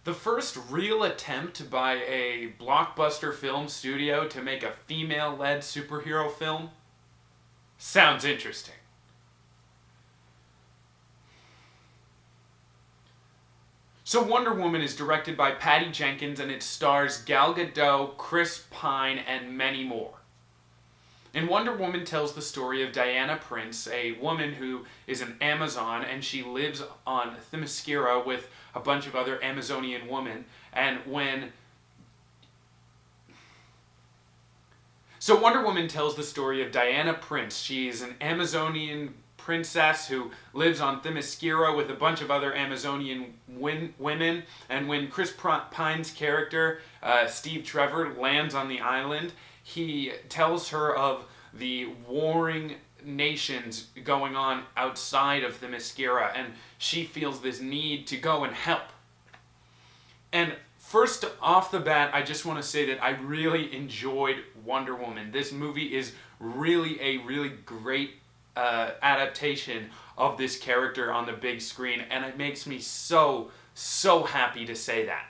The first real attempt by a blockbuster film studio to make a female-led superhero film sounds interesting. So Wonder Woman is directed by Patty Jenkins and it stars Gal Gadot, Chris Pine, and many more. And Wonder Woman tells the story of Diana Prince, a woman who is an Amazon, and she lives on Themyscira with a bunch of other Amazonian women. So Wonder Woman tells the story of Diana Prince. She's an Amazonian princess who lives on Themyscira with a bunch of other Amazonian women. And when Chris Pine's character, Steve Trevor, lands on the island, he tells her of the warring nations going on outside of Themyscira, and she feels this need to go and help. And first off the bat, I just want to say that I really enjoyed Wonder Woman. This movie is really a really great adaptation of this character on the big screen, and it makes me so happy to say that.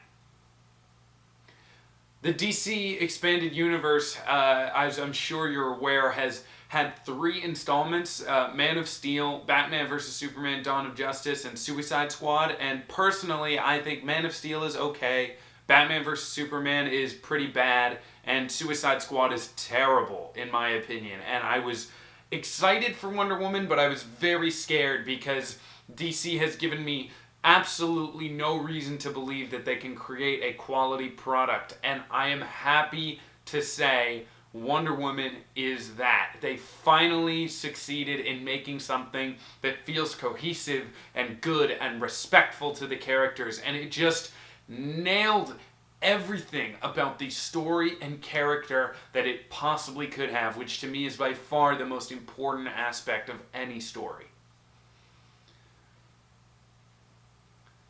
The DC Expanded Universe, as I'm sure you're aware, has had 3 installments, Man of Steel, Batman vs. Superman, Dawn of Justice, and Suicide Squad, and personally, I think Man of Steel is okay, Batman vs. Superman is pretty bad, and Suicide Squad is terrible, in my opinion. And I was excited for Wonder Woman, but I was very scared because DC has given me absolutely no reason to believe that they can create a quality product, and I am happy to say Wonder Woman is that. They finally succeeded in making something that feels cohesive and good and respectful to the characters, and it just nailed everything about the story and character that it possibly could have, which to me is by far the most important aspect of any story.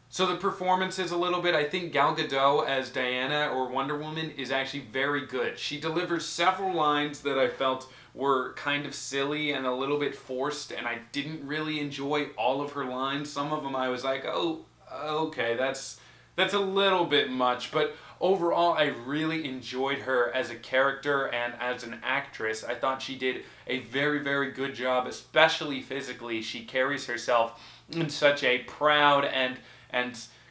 So the performances a little bit, I think Gal Gadot as Diana or Wonder Woman is actually very good. She delivers several lines that I felt were kind of silly and a little bit forced, and I didn't really enjoy all of her lines. Some of them I was like, oh, okay, that's a little bit much, but overall I really enjoyed her as a character and as an actress. I thought she did a very, very good job, especially physically. She carries herself in such a proud and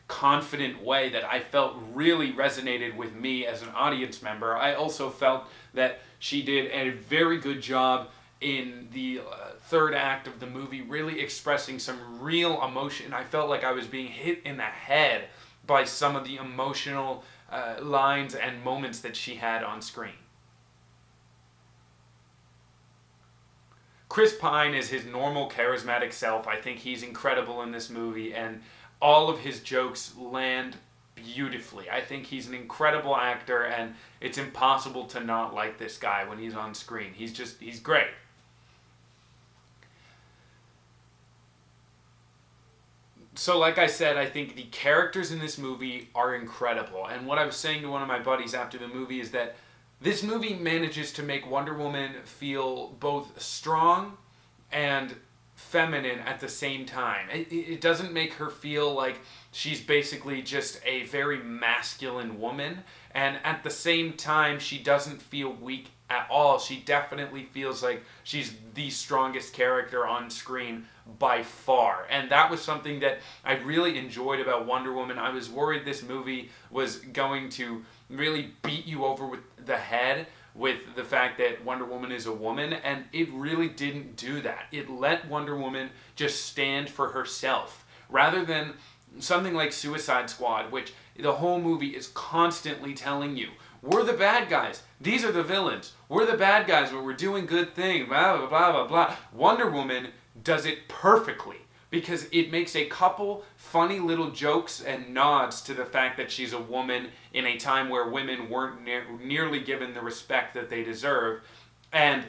confident way that I felt really resonated with me as an audience member. I also felt that she did a very good job in the third act of the movie, really expressing some real emotion. I felt like I was being hit in the head by some of the emotional lines and moments that she had on screen. Chris Pine is his normal charismatic self. I think he's incredible in this movie, and all of his jokes land beautifully. I think he's an incredible actor, and it's impossible to not like this guy when he's on screen. He's great. So like I said, I think the characters in this movie are incredible. And what I was saying to one of my buddies after the movie is that this movie manages to make Wonder Woman feel both strong and feminine at the same time. It doesn't make her feel like she's basically just a very masculine woman, and at the same time she doesn't feel weak at all. She definitely feels like she's the strongest character on screen by far, and that was something that I really enjoyed about Wonder Woman. I was worried this movie was going to really beat you over with the head with the fact that Wonder Woman is a woman, and it really didn't do that. It let Wonder Woman just stand for herself, rather than something like Suicide Squad, which the whole movie is constantly telling you, we're the bad guys, these are the villains, we're the bad guys, but we're doing good things, blah, blah, blah, blah, blah. Wonder Woman does it perfectly, because it makes a couple funny little jokes and nods to the fact that she's a woman in a time where women weren't nearly given the respect that they deserve. And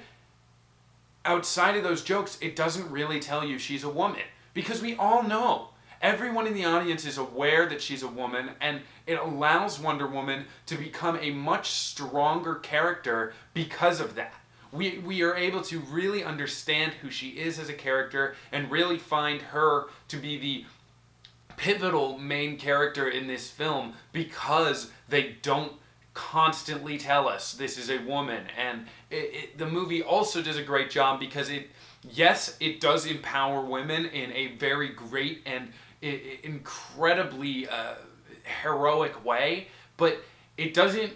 outside of those jokes, it doesn't really tell you she's a woman, because we all know. Everyone in the audience is aware that she's a woman, and it allows Wonder Woman to become a much stronger character because of that. We are able to really understand who she is as a character and really find her to be the pivotal main character in this film because they don't constantly tell us this is a woman. And the movie also does a great job because it does empower women in a very great and incredibly heroic way, but it doesn't.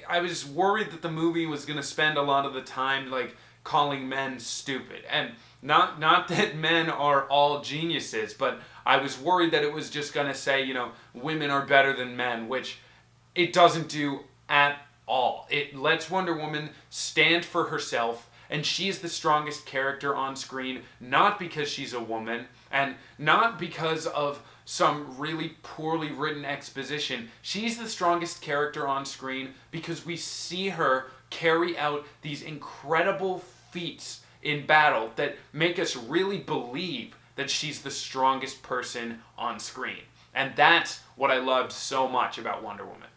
I was worried that the movie was going to spend a lot of the time like calling men stupid, and not that men are all geniuses, but I was worried that it was just going to say, women are better than men, which it doesn't do at all. It lets Wonder Woman stand for herself, and she's the strongest character on screen, not because she's a woman, and not because of some really poorly written exposition. She's the strongest character on screen because we see her carry out these incredible feats in battle that make us really believe that she's the strongest person on screen. And that's what I loved so much about Wonder Woman.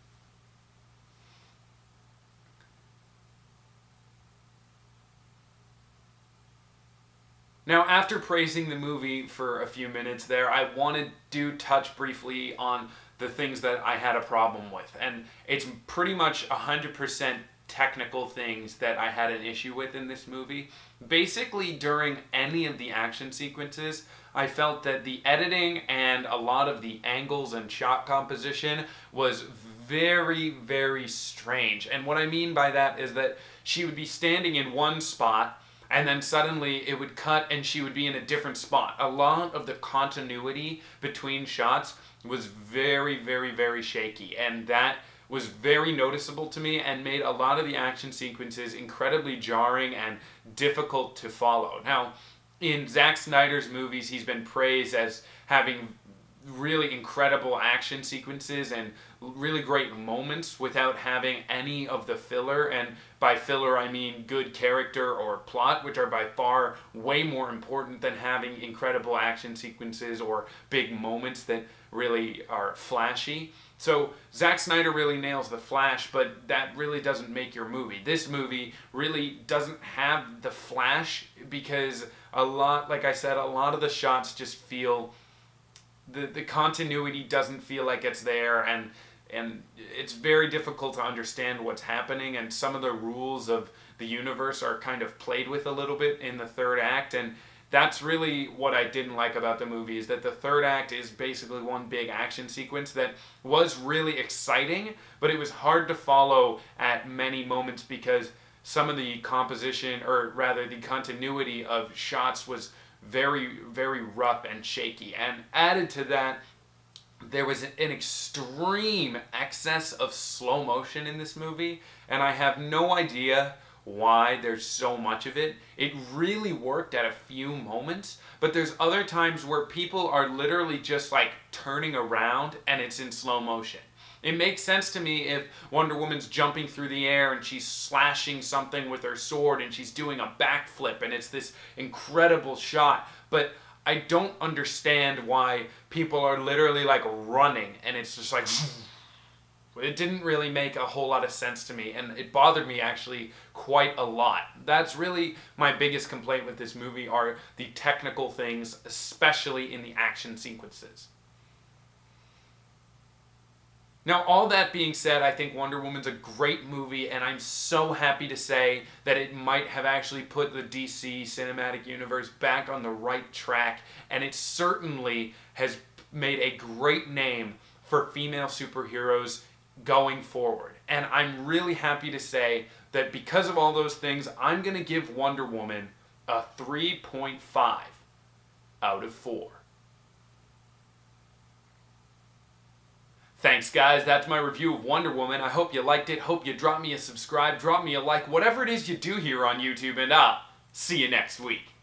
Now, after praising the movie for a few minutes there, I wanted to touch briefly on the things that I had a problem with. And it's pretty much 100% technical things that I had an issue with in this movie. Basically, during any of the action sequences, I felt that the editing and a lot of the angles and shot composition was very, very strange. And what I mean by that is that she would be standing in one spot, and then suddenly it would cut and she would be in a different spot. A lot of the continuity between shots was very, very, very shaky, and that was very noticeable to me and made a lot of the action sequences incredibly jarring and difficult to follow. Now, in Zack Snyder's movies, he's been praised as having really incredible action sequences and really great moments without having any of the filler. And by filler, I mean good character or plot, which are by far way more important than having incredible action sequences or big moments that really are flashy. So Zack Snyder really nails the flash, but that really doesn't make your movie. This movie really doesn't have the flash because like I said, a lot of the shots just feel the continuity doesn't feel like it's there, and it's very difficult to understand what's happening, and some of the rules of the universe are kind of played with a little bit in the third act, and that's really what I didn't like about the movie, is that the third act is basically one big action sequence that was really exciting, but it was hard to follow at many moments because some of the composition, or rather the continuity of shots, was very, very rough and shaky. And added to that, there was an extreme excess of slow motion in this movie, and I have no idea why there's so much of it. It really worked at a few moments, but there's other times where people are literally just like turning around and it's in slow motion. It makes sense to me if Wonder Woman's jumping through the air and she's slashing something with her sword and she's doing a backflip and it's this incredible shot, but I don't understand why people are literally like running and it's just like it didn't really make a whole lot of sense to me, and it bothered me actually quite a lot. That's really my biggest complaint with this movie, are the technical things, especially in the action sequences. Now, all that being said, I think Wonder Woman's a great movie, and I'm so happy to say that it might have actually put the DC Cinematic Universe back on the right track, and it certainly has made a great name for female superheroes going forward. And I'm really happy to say that because of all those things, I'm going to give Wonder Woman a 3.5 out of 4. Thanks, guys. That's my review of Wonder Woman. I hope you liked it. Hope you drop me a subscribe, drop me a like, whatever it is you do here on YouTube, and I'll see you next week.